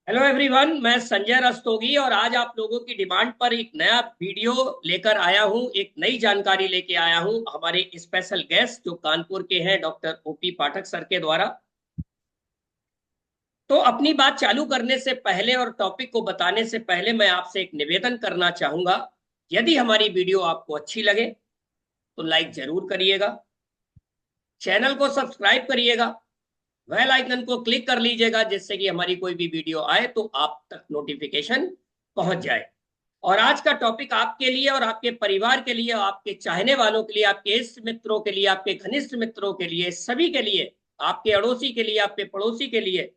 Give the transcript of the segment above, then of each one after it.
Hello everyone, मैं संजय रस्तोगी और आज आप लोगों की डिमांड पर एक नया वीडियो लेकर आया हूं। एक नई जानकारी लेके आया हूं हमारे स्पेशल गेस्ट जो कानपुर के हैं, डॉक्टर ओपी पाठक सर के द्वारा। तो अपनी बात चालू करने से पहले और टॉपिक को बताने से पहले मैं आपसे एक निवेदन करना चाहूंगा। यदि हमारी वीडियो आपको अच्छी लगे तो लाइक जरूर करिएगा, चैनल को सब्सक्राइब करिएगा, बेल आइकन को क्लिक कर लीजिएगा जिससे कि हमारी कोई भी वीडियो आए तो आप तक नोटिफिकेशन पहुंच जाए। और आज का टॉपिक आपके लिए और आपके परिवार के लिए, आपके चाहने वालों के लिए, आपके इष्ट मित्रों के लिए, आपके घनिष्ठ मित्रों के लिए, सभी के लिए, आपके अड़ोसी के लिए, आपके पड़ोसी के लिए,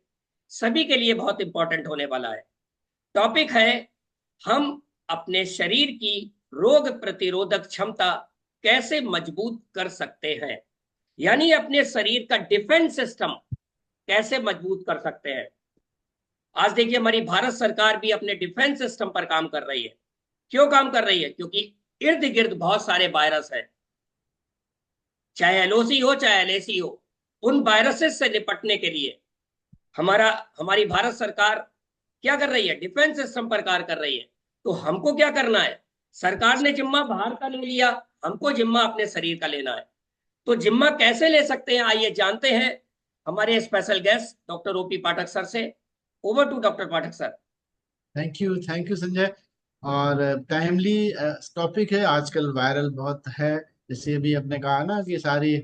सभी के लिए बहुत इंपॉर्टेंट होने वाला है। टॉपिक है, हम अपने शरीर की रोग प्रतिरोधक क्षमता कैसे मजबूत कर सकते हैं, यानी अपने शरीर का डिफेंस सिस्टम कैसे मजबूत कर सकते हैं। आज देखिए, हमारी भारत सरकार भी अपने डिफेंस सिस्टम पर काम कर रही है। क्यों काम कर रही है? क्योंकि इर्द गिर्द बहुत सारे वायरस हैं, चाहे एलओसी हो चाहे एलएसी हो। उन वायरसेस से निपटने के लिए हमारा हमारी भारत सरकार क्या कर रही है? डिफेंस सिस्टम पर कार्य कर रही है। तो हमको क्या करना है? सरकार ने जिम्मा बाहर का ले लिया, हमको जिम्मा अपने शरीर का लेना है। तो जिम्मा कैसे ले सकते हैं, आइए जानते हैं हमारे special guest doctor OP Pathak sir से। Over to doctor Pathak sir. Thank you Sanjay. और टाइमली टॉपिक है, आजकल वायरल बहुत है। जैसे अभी आपने कहा ना कि सारी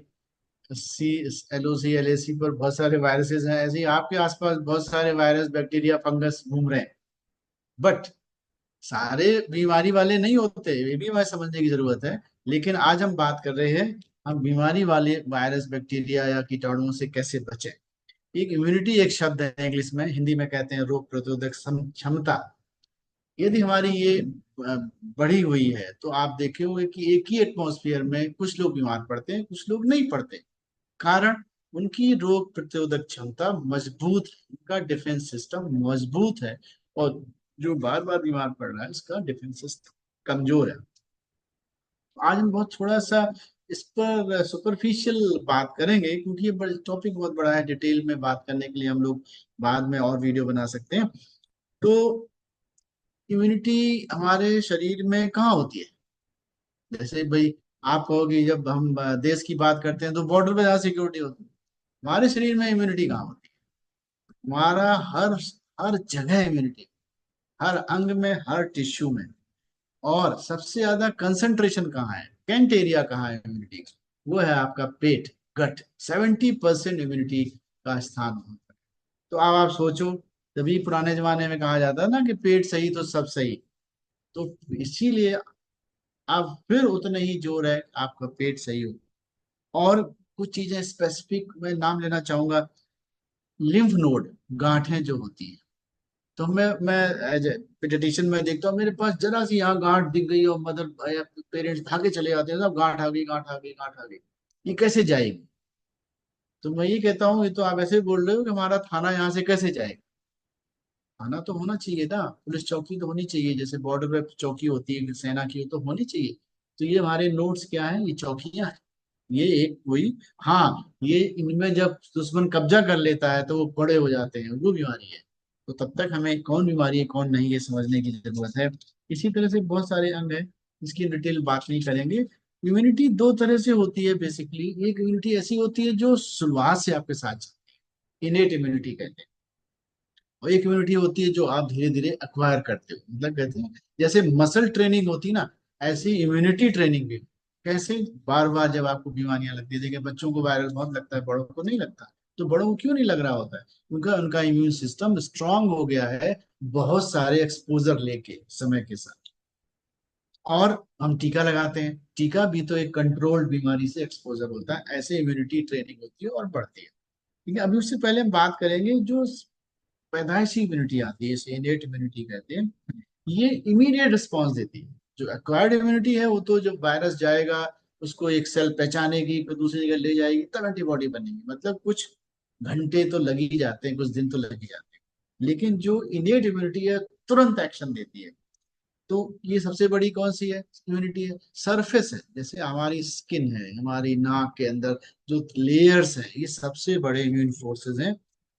C L O C L A सी पर बहुत सारे वायरसेस हैं, ऐसे ही आपके आसपास बहुत सारे वायरस बैक्टीरिया फंगस घूम रहे हैं। बट सारे बीमारी वाले नहीं होते, ये भी हमें समझने की जरूरत है। लेकिन आज हम बात कर रहे हैं, हम बीमारी वाले वायरस बैक्टीरिया या कीटाणुओं से कैसे बचें। एक इम्यूनिटी एक शब्द है इंग्लिश में, हिंदी में कहते हैं रोग प्रतिरोधक क्षमता। यदि हमारी ये बढ़ी हुई है तो आप देखे होंगे कि एक ही एटमॉस्फेयर में कुछ लोग बीमार पड़ते हैं, कुछ लोग नहीं पड़ते। कारण उनकी रोग प्रतिरोधक क्षमता मजबूत है, उनका डिफेंस सिस्टम मजबूत है। और जो बार बार बीमार पड़ रहा है उसका डिफेंस सिस्टम कमजोर है। आज हम बहुत थोड़ा सा इस पर सुपरफिशियल बात करेंगे, क्योंकि ये टॉपिक बहुत बड़ा है। डिटेल में बात करने के लिए हम लोग बाद में और वीडियो बना सकते हैं। तो इम्यूनिटी हमारे शरीर में कहाँ होती है? जैसे भाई आप कहोगे, जब हम देश की बात करते हैं तो बॉर्डर पे ज्यादा सिक्योरिटी होती है। हमारे शरीर में इम्यूनिटी कहाँ होती है? हमारा हर हर जगह इम्यूनिटी, हर अंग में, हर टिश्यू में। और सबसे ज्यादा कंसंट्रेशन कहाँ है, कैंट एरिया कहाँ है इम्यूनिटी का? वो है आपका पेट, गट। 70% इम्यूनिटी का स्थान वहाँ पर। तो अब आप सोचो, तभी पुराने जमाने में कहा जाता ना कि पेट सही तो सब सही। तो इसीलिए अब फिर उतना ही जोर है आपका पेट सही हो। और कुछ चीजें स्पेसिफिक मैं नाम लेना चाहूंगा। लिम्फ नोड, गांठें जो होती हैं। तो मैं एज ए पेडियाट्रिशियन में देखता हूँ, मेरे पास जरा सी यहाँ गांठ दिख गई और मदर पेरेंट्स भागे चले जाते हैं, सब गांठ आ गई, गांठ आ गई, गांठ आ गई। ये कैसे जाएगी? तो मैं ये कहता हूँ, ये तो आप ऐसे बोल रहे हो कि हमारा थाना यहाँ से कैसे जाएगा। थाना तो होना चाहिए ना, पुलिस चौकी तो होनी चाहिए, जैसे बॉर्डर पे चौकी होती है सेना की, तो होनी चाहिए। तो ये हमारे नोट्स क्या है, ये चौकियां हैं। ये एक कोई, हाँ, ये इनमें जब दुश्मन कब्जा कर लेता है तो वो बड़े हो जाते हैं, वो बीमारी है। तो तब तक हमें कौन बीमारी है कौन नहीं, ये समझने की जरूरत है। इसी तरह से बहुत सारे अंग हैं, इसकी डिटेल बात नहीं करेंगे। इम्यूनिटी दो तरह से होती है बेसिकली। एक इम्यूनिटी ऐसी होती है जो शुरुआत से आपके साथ, इनेट इम्यूनिटी कहते हैं। और एक इम्यूनिटी होती है जो आप धीरे धीरे अक्वायर करते हो, मतलब कहते हैं जैसे मसल ट्रेनिंग होती है ना, ऐसी इम्यूनिटी ट्रेनिंग भी। कैसे? बार बार जब आपको बीमारियां लगती है, देखिए बच्चों को वायरस बहुत लगता है, बड़ों को नहीं लगता। तो बड़ों को क्यों नहीं लग रहा होता है? उनका उनका इम्यून सिस्टम स्ट्रांग हो गया है, बहुत सारे एक्सपोजर लेके समय के साथ। और हम टीका लगाते हैं, टीका भी तो एक कंट्रोल्ड बीमारी से एक्सपोजर होता है। ऐसे इम्यूनिटी ट्रेनिंग होती है और बढ़ती है। ठीक है, अभी उससे पहले हम बात करेंगे जो पैदाइशी इम्यूनिटी आती है, इसे इनेट इम्यूनिटी कहते हैं। ये इमीडिएट रिस्पॉन्स देती है। जो एक्वायर्ड इम्यूनिटी है वो तो जब वायरस जाएगा, उसको एक सेल पहचानेगी, फिर दूसरी जगह ले जाएगी, तब एंटीबॉडी बनेगी। मतलब कुछ घंटे तो लग ही जाते हैं, कुछ दिन तो लग ही जाते हैं। लेकिन जो इनेट इम्यूनिटी है, तुरंत एक्शन देती है। तो ये सबसे बड़ी कौन सी है इम्यूनिटी है? सरफेस है, जैसे हमारी स्किन है, हमारी नाक के अंदर जो लेयर्स हैं, ये सबसे बड़े इम्यून फोर्सेस हैं।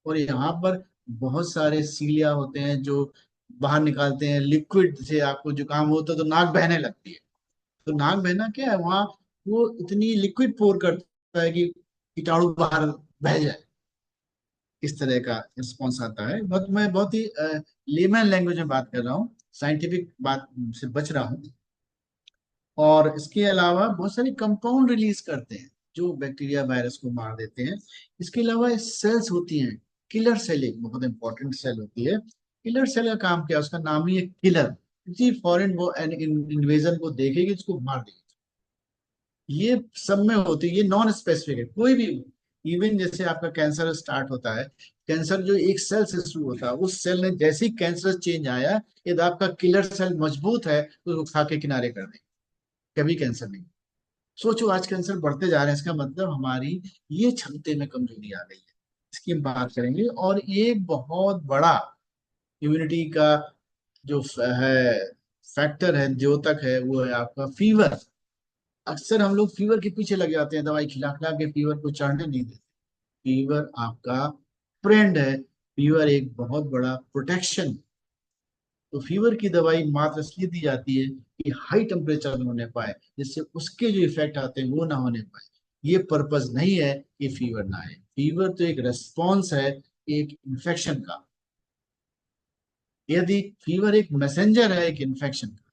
और यहाँ पर बहुत सारे सीलिया होते हैं जो बाहर निकालते हैं लिक्विड से। आपको जुकाम हो तो नाक बहने लगती है। तो नाक बहना क्या है, वहाँ वो इतनी लिक्विड पोर करता है कि कीटाणु बाहर बह जाए। इस तरह का रिस्पॉन्स आता है। बहुत मैं बहुत ही लेमन लैंग्वेज में बात कर रहा हूँ, साइंटिफिक बात से बच रहा हूँ। और इसके अलावा बहुत सारे कंपाउंड रिलीज करते हैं जो बैक्टीरिया वायरस को मार देते हैं। इसके अलावा सेल्स होती हैं, किलर सेल एक बहुत इंपॉर्टेंट सेल होती है। किलर सेल का काम क्या है, उसका नाम ही है किलर। किसी फॉरेन वो इन्वेजन को देखेगी, उसको मार देगी। ये सब में होती है, ये नॉन स्पेसिफिक है कोई भी। इवन जैसे आपका कैंसर स्टार्ट होता है, कैंसर जो एक सेल से शुरू होता है, उस सेल ने जैसे ही कैंसर चेंज आया, यदि आपका किलर सेल मजबूत है तो उसको खा के किनारे कर दें, कभी कैंसर नहीं। सोचो आज कैंसर बढ़ते जा रहे हैं, इसका मतलब हमारी ये क्षमता में कमजोरी आ गई है। इसकी हम बात करेंगे। और एक बहुत बड़ा इम्यूनिटी का जो है फैक्टर है, द्योतक है, वो है आपका फीवर। अक्सर हम लोग फीवर के पीछे लग जाते हैं, दवाई खिला खिला के फीवर को चढ़ने नहीं देते। फीवर आपका फ्रेंड है। फीवर एक बहुत बड़ा प्रोटेक्शन। तो फीवर की दवाई मात्र इसलिए दी जाती है कि हाई टेम्परेचर में होने पाए, जिससे उसके जो इफेक्ट आते हैं वो ना होने पाए। ये पर्पस नहीं है कि फीवर ना आए। फीवर तो एक रेस्पॉन्स है एक इन्फेक्शन का। यदि फीवर एक मैसेंजर है एक इन्फेक्शन का,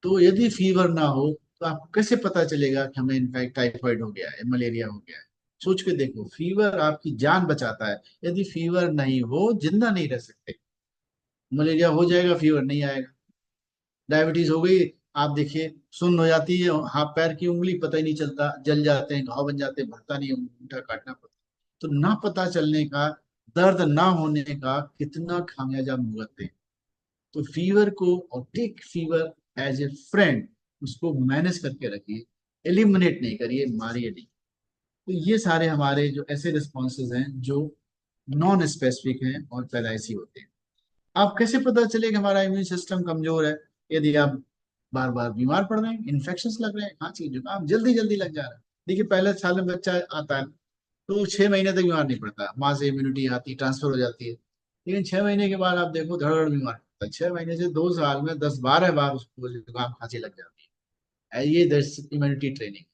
तो यदि फीवर ना हो तो आपको कैसे पता चलेगा कि हमें इनफैक्ट टाइफाइड हो गया है, मलेरिया हो गया है। सोच के देखो, फीवर आपकी जान बचाता है। यदि फीवर नहीं हो, जिंदा नहीं रह सकते। मलेरिया हो जाएगा, फीवर नहीं आएगा। डायबिटीज हो गई, आप देखिए सुन्न हो जाती है हाथ पैर की उंगली, पता ही नहीं चलता, जल जाते हैं, घाव बन जाते हैं, भरता नहीं है, अंगूठा काटना पड़ता है। तो ना पता चलने का, दर्द ना होने का कितना खामियाजा हम भुगतते हैं। तो फीवर को, और take fever as a friend, उसको मैनेज करके रखिए, एलिमिनेट नहीं करिए, मारिए नहीं। तो ये सारे हमारे जो ऐसे रिस्पॉन्सेज हैं जो नॉन स्पेसिफिक हैं और पैदाइशी होते हैं। आप कैसे पता चले कि हमारा इम्यून सिस्टम कमजोर है? यदि आप बार बार बीमार पड़ रहे हैं, इन्फेक्शन लग रहे हैं, खांसी जुकाम जल्दी जल्दी लग जा रहा है। देखिए पहले साल में बच्चा आता है तो 6 महीने तक बीमार नहीं पड़ता, माँ से इम्यूनिटी आती, ट्रांसफर हो जाती है। लेकिन 6 महीने के बाद आप देखो धड़धड़ बीमार पड़ता है। 6 महीने से 2 साल में 10-12 बार उसको जुकाम खांसी लग जाती है। ये इम्यूनिटी ट्रेनिंग।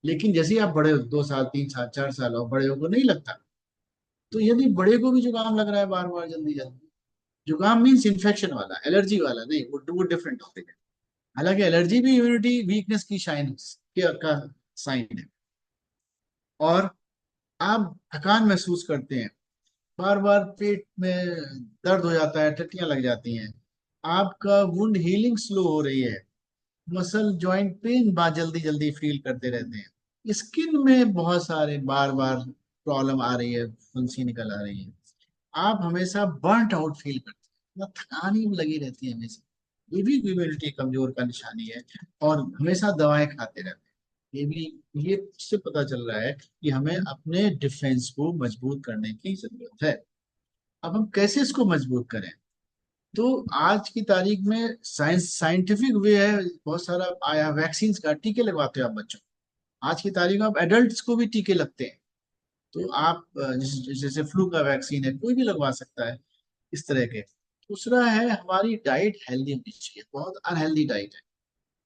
लेकिन जैसे ही आप बड़े हो, 2 साल 3 साल 4 साल और बड़े हो को नहीं लगता। तो यदि बड़े को भी जुकाम लग रहा है बार बार जल्दी जल्दी, जुकाम मीन्स इन्फेक्शन वाला, एलर्जी वाला नहीं, वो डिफरेंट टॉपिक है। हालांकि एलर्जी भी इम्यूनिटी वीकनेस की शाइन का साइन है। और आप थकान महसूस करते हैं, बार बार पेट में दर्द हो जाता है, टट्टियां लग जाती हैं, आपका वुंड हीलिंग स्लो हो रही है, मसल जॉइंट पेन बात जल्दी जल्दी फील करते रहते हैं, स्किन में बहुत सारे बार बार प्रॉब्लम आ रही है, फुंसी निकल आ रही है, आप हमेशा बर्nt आउट फील करते हैं, मतलब थकान ही लगी रहती है हमेशा। ये भी इम्यूनिटी कमजोर का निशानी है। और हमेशा दवाएं खाते रहते हैं, ये भी, ये इससे पता चल रहा है कि हमें अपने डिफेंस को मजबूत करने की जरूरत है। अब हम कैसे इसको मजबूत करें? तो आज की तारीख में साइंटिफिक वे है, बहुत सारा आया वैक्सीन का, टीके लगवाते हो आप बच्चों को। आज की तारीख में आप एडल्ट को भी टीके लगते हैं। तो आप जैसे फ्लू का वैक्सीन है, कोई भी लगवा सकता है, इस तरह के। दूसरा है हमारी डाइट हेल्दी होनी चाहिए, बहुत अनहेल्दी डाइट है।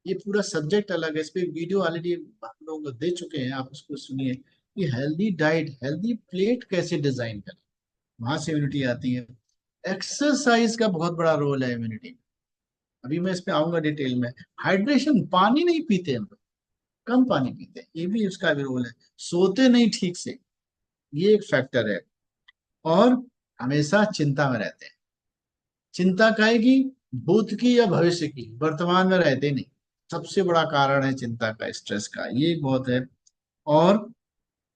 ये पूरा सब्जेक्ट अलग है, इस पे वीडियो ऑलरेडी हम लोग दे चुके हैं, आप उसको सुनिए कि हेल्दी डाइट, हेल्दी प्लेट कैसे डिजाइन करें, वहां से इम्यूनिटी आती है। एक्सरसाइज का बहुत बड़ा रोल है इम्यूनिटी में। अभी मैं इस पे आऊंगा डिटेल में। हाइड्रेशन, पानी नहीं पीते हम लोग, कम पानी पीते हैं, ये भी उसका भी रोल है। सोते नहीं ठीक से, ये एक फैक्टर है। और हमेशा चिंता में रहते हैं। चिंता काहे की? भूत की या भविष्य की, वर्तमान में रहते नहीं। सबसे बड़ा कारण है चिंता का, स्ट्रेस का, ये बहुत है। और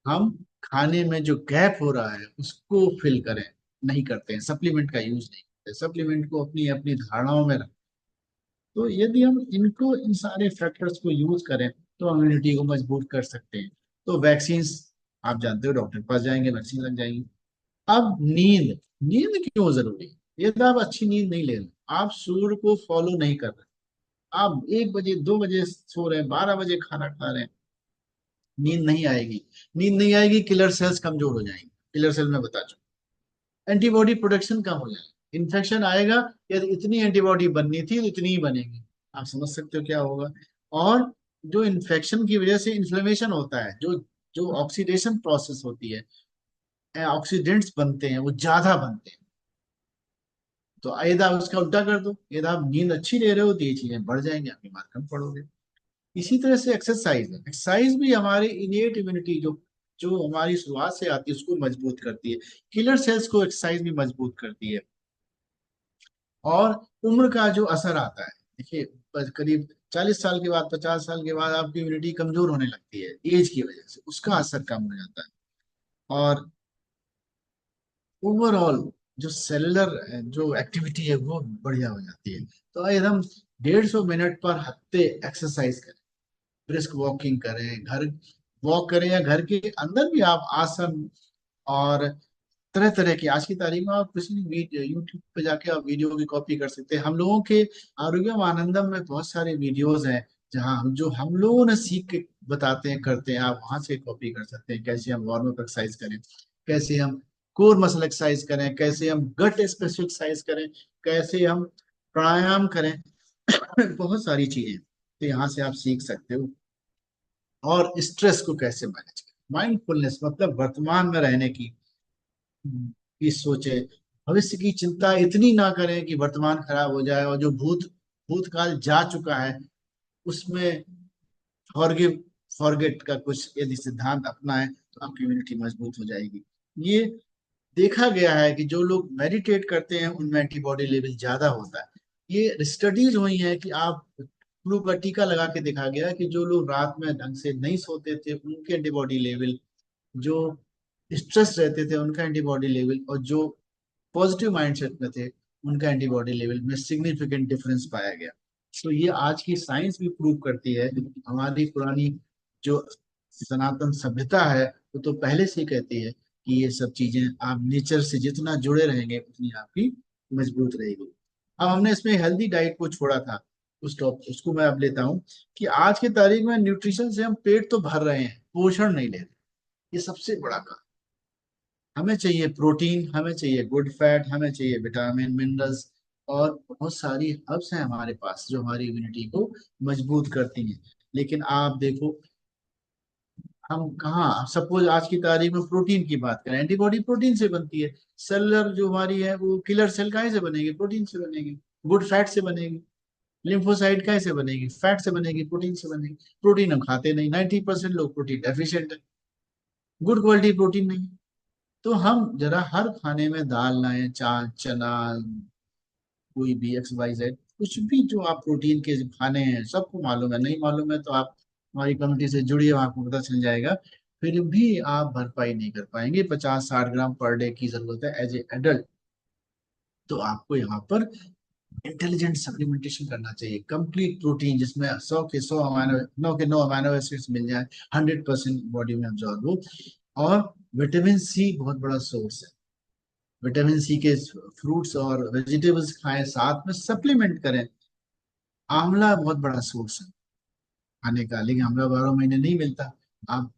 हम खाने में जो गैप हो रहा है उसको फिल करें, नहीं करते हैं, सप्लीमेंट का यूज नहीं करते, सप्लीमेंट को अपनी अपनी धारणाओं में रखें। तो यदि हम इनको, इन सारे फैक्टर्स को यूज करें तो इम्यूनिटी को मजबूत कर सकते हैं। तो वैक्सीन, आप जानते हो, डॉक्टर के पास जाएंगे, वैक्सीन लग जाएगी। अब नींद, नींद क्यों जरूरी है? यदि आप अच्छी नींद नहीं ले रहे, आप सूर्य को फॉलो नहीं कर रहे, आप 1 बजे 2 बजे सो रहे हैं, 12 बजे खाना खा रहे हैं, नींद नहीं आएगी। नींद नहीं आएगी, किलर सेल्स कमजोर हो जाएंगे। किलर सेल में बता चुका, एंटीबॉडी प्रोडक्शन कम हो जाएगा, इन्फेक्शन आएगा, यदि इतनी एंटीबॉडी बननी थी तो इतनी ही बनेगी। आप समझ सकते हो क्या होगा। और जो इन्फेक्शन की वजह से इन्फ्लेमेशन होता है, जो जो ऑक्सीडेशन प्रोसेस होती है, ऑक्सीडेंट्स बनते हैं वो ज्यादा बनते हैं। तो यदि उसका उल्टा कर दो, यदि आप नींद अच्छी ले रहे हो तो ये चीजें बढ़ जाएंगी, आप बीमार कम पड़ोगे। इसी तरह से एक्सरसाइज है, एक्सरसाइज भी हमारी इनेट इम्यूनिटी जो जो हमारी शुरुआत से आती है उसको मजबूत करती है। किलर सेल्स को एक्सरसाइज भी मजबूत करती है। और उम्र का जो असर आता है, देखिए, करीब 40 साल के बाद, 50 साल के बाद आपकी इम्यूनिटी कमजोर होने लगती है एज की वजह से, उसका असर कम हो जाता है। और ओवरऑल जो सेलुलर जो एक्टिविटी है वो बढ़िया हो जाती है। तो एकदम 150 मिनट पर हफ्ते एक्सरसाइज करें, ब्रिस्क वॉकिंग करें, घर वॉक करें, या घर के अंदर भी आप आसन और तरह तरह की, आज की तारीख में आप किसी भी यूट्यूब पे जाके आप वीडियो की कॉपी कर सकते हैं। हम लोगों के आरोग्यम आनंदम में बहुत सारे वीडियोस हैं जहां हम लोगों ने सीख के बताते हैं, करते हैं, आप वहां से कॉपी कर सकते हैं। कैसे हम वार्म अप एक्सरसाइज करें, कैसे हम कोर मसल एक्सरसाइज करें, कैसे हम गट स्पेसिफिक एक्सरसाइज करें, कैसे हम प्राणायाम करें। बहुत सारी चीजें तो यहाँ से आप सीख सकते हो। और स्ट्रेस को कैसे मैनेज करें, माइंडफुलनेस मतलब वर्तमान में रहने की सोचे, भविष्य की चिंता इतनी ना करें कि वर्तमान खराब हो जाए, और जो भूतकाल जा चुका है उसमें फॉरगिव फॉरगेट का कुछ यदि सिद्धांत अपनाएं तो आपकी इम्यूनिटी मजबूत हो जाएगी। ये देखा गया है कि जो लोग मेडिटेट करते हैं उनमें एंटीबॉडी लेवल ज्यादा होता है। ये स्टडीज हुई है कि आप फ्लू का टीका लगा के देखा गया है कि जो लोग रात में ढंग से नहीं सोते थे उनके एंटीबॉडी लेवल, जो स्ट्रेस रहते थे उनका एंटीबॉडी लेवल, और जो पॉजिटिव माइंडसेट में थे उनका एंटीबॉडी लेवल में सिग्निफिकेंट डिफरेंस पाया गया। तो ये आज की साइंस भी प्रूव करती है। हमारी पुरानी जो सनातन सभ्यता है वो तो पहले से ही कहती है कि ये सब चीजें आप नेचर से जितना जुड़े रहेंगे उतनी आपकी मजबूत रहेगी। अब हमने इसमें हेल्दी डाइट को छोड़ा था, उसको मैं अब लेता हूँ कि आज की तारीख में न्यूट्रिशन से हम पेट तो भर रहे हैं, पोषण नहीं ले रहे। ये सबसे बड़ा काम। हमें चाहिए प्रोटीन, हमें चाहिए गुड फैट, हमें चाहिए विटामिन मिनरल्स, और बहुत सारी हर्ब्स हैं हमारे पास जो हमारी इम्यूनिटी को मजबूत करती हैं। लेकिन आप देखो, हम कहाँ, सपोज आज की तारीख में प्रोटीन की बात करें, एंटीबॉडी प्रोटीन से बनती है। सेलुलर जो हमारी है वो किलर सेल काहे से बनेगी, प्रोटीन से बनेगी। गुड फैट से बनेगी। लिम्फोसाइट काहे से बनेगी, फैट से बनेगी, प्रोटीन से बनेगी। प्रोटीन हम खाते नहीं, 90% लोग प्रोटीन डेफिशिएंट है, गुड क्वालिटी प्रोटीन नहीं है। तो हम जरा हर खाने में दाल लाएं, चना, कोई भी एक्स वाई जेड, कुछ भी जो आप प्रोटीन के जो खाने हैं, सबको मालूम है, नहीं मालूम है तो आप हमारी कम्युनिटी से जुड़िए, आपको पता चल जाएगा। फिर भी आप भरपाई नहीं कर पाएंगे, 50-60 ग्राम पर डे की जरूरत है एज ए एडल्ट। तो आपको यहाँ पर इंटेलिजेंट सप्लीमेंटेशन करना चाहिए, कंप्लीट प्रोटीन जिसमें 100 के 100 अमाइनो, 9 के 9 अमाइनो एसिड्स मिल जाए, 100% बॉडी में अब्जॉर्ब हो। और विटामिन सी बहुत बड़ा सोर्स है, विटामिन सी के फ्रूट्स और वेजिटेबल्स खाएं, साथ में सप्लीमेंट करें। आंवला बहुत बड़ा सोर्स है खाने का, लेकिन आंवला 12 महीने नहीं मिलता। आप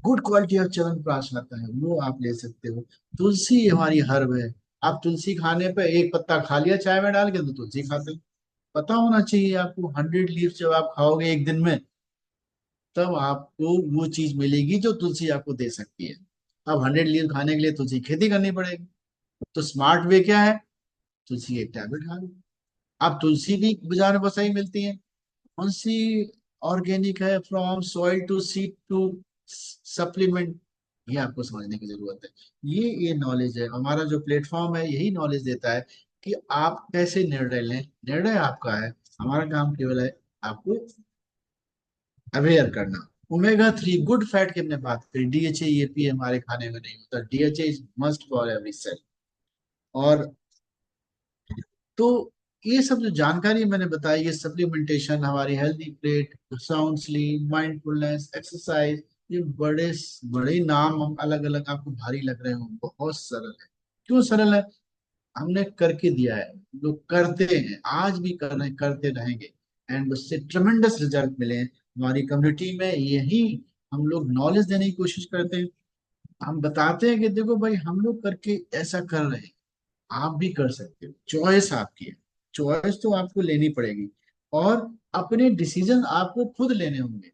गुड क्वालिटी ऑफ च्यवनप्राश आता है वो आप ले सकते हो। तुलसी हमारी हर्ब है। आप तुलसी खाने पे एक पत्ता खा लिया चाय में डाल के तो तुलसी खाते हो। पता होना चाहिए आपको, 100 लीफ जब आप खाओगे एक दिन में तब आपको वो चीज मिलेगी जो तुलसी आपको दे सकती है। अब 100 लीफ खाने के लिए तुलसी खेती करनी पड़ेगी। तो स्मार्ट वे क्या है, तुलसी की एक टैबलेट खा लो। अब तुलसी भी बाजार में बहुत सही मिलती है। कौन सी ऑर्गेनिक है, from soil to seed to supplement, ये आपको समझने की जरूरत है। ये नॉलेज है, हमारा जो प्लेटफॉर्म है यही नॉलेज देता है कि आप कैसे निर्णय लें। निर्णय आपका है, हमारा काम केवल है आपको अवेयर करना। ओमेगा 3 गुड फैट की हमने बात करी, डीएचए ईएपी हमारे खाने में नहीं होता, DHA is must for every cell. और तो ये सब जो जानकारी मैंने बताई, ये सप्लीमेंटेशन, हमारी healthy plate, sound sleep, mindfulness, exercise, ये बड़े बड़े नाम हम अलग अलग आपको भारी लग रहे हो, बहुत सरल है। क्यों सरल है, हमने करके दिया है, लोग करते हैं, आज भी कर रहे हैं, करते रहेंगे, एंड उससे ट्रमेंडस रिजल्ट मिले हैं। हमारी कम्युनिटी में यही हम लोग नॉलेज देने की कोशिश करते हैं। हम बताते हैं कि देखो भाई हम लोग करके ऐसा कर रहे हैं, आप भी कर सकते हो, चॉइस आपकी है, चॉइस तो आपको लेनी पड़ेगी, और अपने डिसीजन आपको खुद लेने होंगे।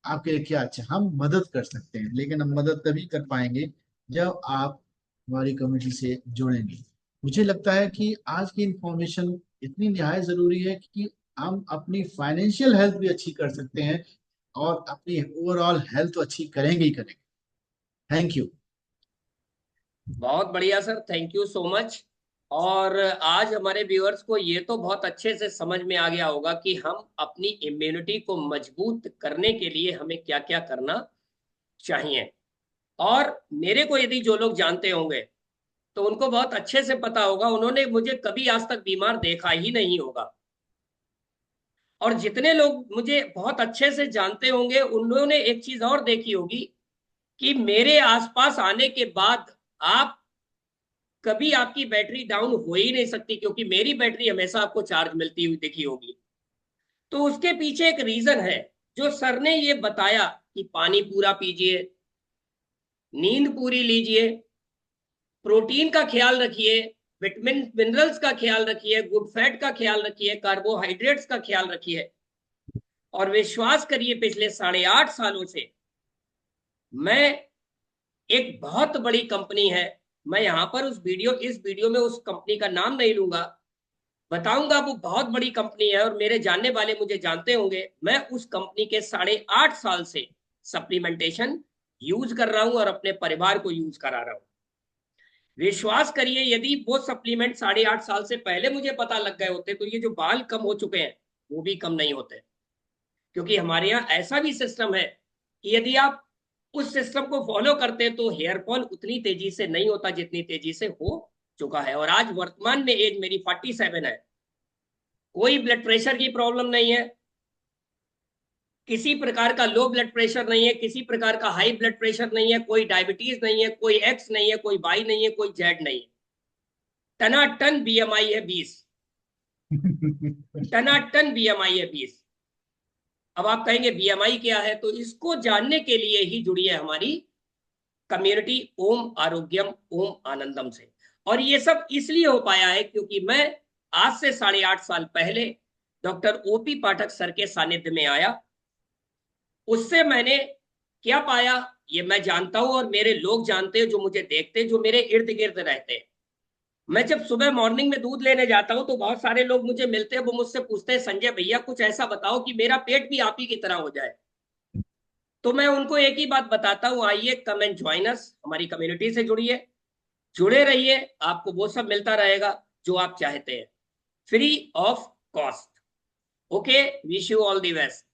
आपके लिए क्या अच्छा, हम मदद कर सकते हैं, लेकिन हम मदद तभी कर पाएंगे जब आप हमारी कम्युनिटी से जुड़ेंगे। मुझे लगता है कि आज की इंफॉर्मेशन इतनी निहायत जरूरी है कि हम अपनी फाइनेंशियल हेल्थ भी अच्छी कर सकते हैं, और अपनी ओवरऑल हेल्थ तो अच्छी करेंगे ही करेंगे। Thank you. बहुत बढ़िया sir, thank you so much. और आज हमारे व्यूअर्स को ये तो बहुत अच्छे से समझ में आ गया होगा कि हम अपनी इम्यूनिटी को मजबूत करने के लिए हमें क्या क्या करना चाहिए। और मेरे को यदि जो लोग जानते होंगे तो उनको बहुत अच्छे से पता होगा, उन्होंने मुझे कभी आज तक बीमार देखा ही नहीं होगा। और जितने लोग मुझे बहुत अच्छे से जानते होंगे उन्होंने एक चीज और देखी होगी कि मेरे आसपास आने के बाद आप कभी आपकी बैटरी डाउन हो ही नहीं सकती, क्योंकि मेरी बैटरी हमेशा आपको चार्ज मिलती हुई दिखी होगी। तो उसके पीछे एक रीजन है, जो सर ने ये बताया कि पानी पूरा पीजिए, नींद पूरी लीजिए, प्रोटीन का ख्याल रखिए, विटामिन मिनरल्स का ख्याल रखिए, गुड फैट का ख्याल रखिए, कार्बोहाइड्रेट्स का ख्याल रखिए। और विश्वास करिए पिछले 8.5 सालों से मैं, एक बहुत बड़ी कंपनी है, मैं यहां पर इस वीडियो में उस कंपनी का नाम नहीं लूंगा, बताऊंगा वो बहुत बड़ी कंपनी है और मेरे जानने वाले मुझे जानते होंगे, मैं उस कंपनी के 8.5 साल से सप्लीमेंटेशन यूज कर रहा हूं और अपने परिवार को यूज करा रहा हूं। विश्वास करिए यदि वो सप्लीमेंट 8.5 साल से पहले मुझे पता लग गए होते तो ये जो बाल कम हो चुके हैं वो भी कम नहीं होते। क्योंकि हमारे यहाँ ऐसा भी सिस्टम है कि यदि आप उस सिस्टम को फॉलो करते हैं तो हेयर फॉल उतनी तेजी से नहीं होता जितनी तेजी से हो चुका है। और आज वर्तमान में एज मेरी 47 है, कोई ब्लड प्रेशर की प्रॉब्लम नहीं है, किसी प्रकार का लो ब्लड प्रेशर नहीं है, किसी प्रकार का हाई ब्लड प्रेशर नहीं है, कोई डायबिटीज नहीं है, कोई एक्स नहीं है, कोई वाई नहीं है, कोई जेड नहीं है। टनाटन बीएमआई है 20, टनाटन बीएमआई है 20। अब आप कहेंगे बीएमआई क्या है, तो इसको जानने के लिए ही जुड़ी है हमारी कम्युनिटी ओम आरोग्यम ओम आनंदम से। और ये सब इसलिए हो पाया है क्योंकि मैं आज से 8.5 साल पहले डॉक्टर ओपी पाठक सर के सानिध्य में आया। उससे मैंने क्या पाया ये मैं जानता हूं और मेरे लोग जानते हैं, जो मुझे देखते हैं, जो मेरे इर्द गिर्द रहते हैं। मैं जब सुबह मॉर्निंग में दूध लेने जाता हूं तो बहुत सारे लोग मुझे मिलते हैं, वो मुझसे पूछते हैं संजय भैया कुछ ऐसा बताओ कि मेरा पेट भी आप ही की तरह हो जाए। तो मैं उनको एक ही बात बताता हूं, आइए कम एंड ज्वाइन अस, हमारी कम्युनिटी से जुड़िए, जुड़े रहिए, आपको वो सब मिलता रहेगा जो आप चाहते हैं, free of cost. Okay, wish you all the best.